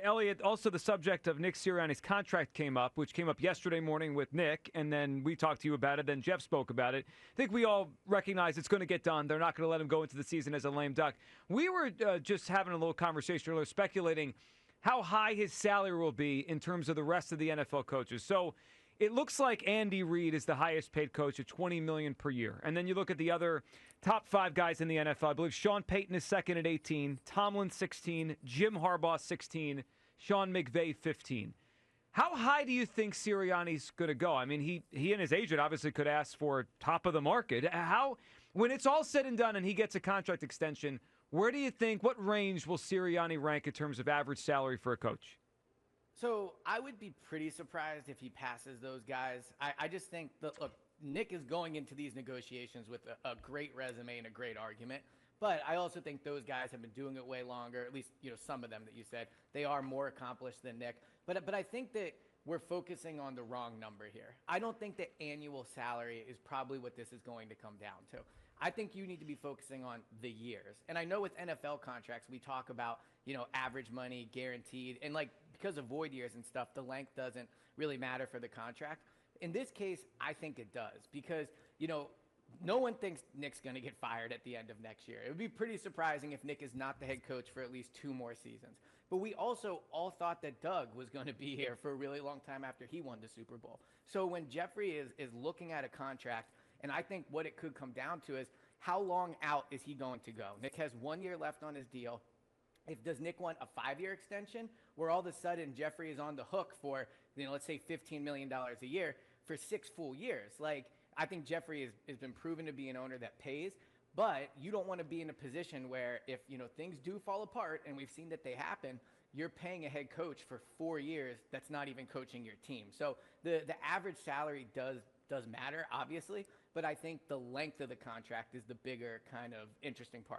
Eliot, also the subject of Nick Sirianni's contract came up, which came up yesterday morning with Nick, and then we talked to you about it, then Jeff spoke about it. I think we all recognize it's going to get done. They're not going to let him go into the season as a lame duck. We were just having a little conversation earlier, speculating how high his salary will be in terms of the rest of the NFL coaches. So it looks like Andy Reid is the highest paid coach at $20 million per year. And then you look at the other top 5 guys in the NFL. I believe Sean Payton is second at 18, Tomlin 16, Jim Harbaugh 16, Sean McVay 15. How high do you think Sirianni's going to go? I mean, he and his agent obviously could ask for top of the market. How, when it's all said and done and he gets a contract extension, where do you think, what range will Sirianni rank in terms of average salary for a coach? So I would be pretty surprised if he passes those guys. I just think that, look, Nick is going into these negotiations with a great resume and a great argument. But I also think those guys have been doing it way longer, at least, some of them that you said. They are more accomplished than Nick. But I think that we're focusing on the wrong number here. I don't think that annual salary is probably what this is going to come down to. I think you need to be focusing on the years. And I know with NFL contracts, we talk about, average money, guaranteed. And because of void years and stuff, the length doesn't really matter for the contract. In this case, I think it does because, no one thinks Nick's going to get fired at the end of next year. It would be pretty surprising if Nick is not the head coach for at least 2 more seasons. But we also all thought that Doug was going to be here for a really long time after he won the Super Bowl. So when Jeffrey is looking at a contract, and I think what it could come down to is how long out is he going to go? Nick has 1 year left on his deal. Does Nick want a 5-year extension where all of a sudden Jeffrey is on the hook for, let's say $15 million a year for 6 full years? I think Jeffrey has been proven to be an owner that pays, but you don't want to be in a position where if, things do fall apart, and we've seen that they happen, you're paying a head coach for 4 years that's not even coaching your team. So the average salary does matter, obviously, but I think the length of the contract is the bigger kind of interesting part.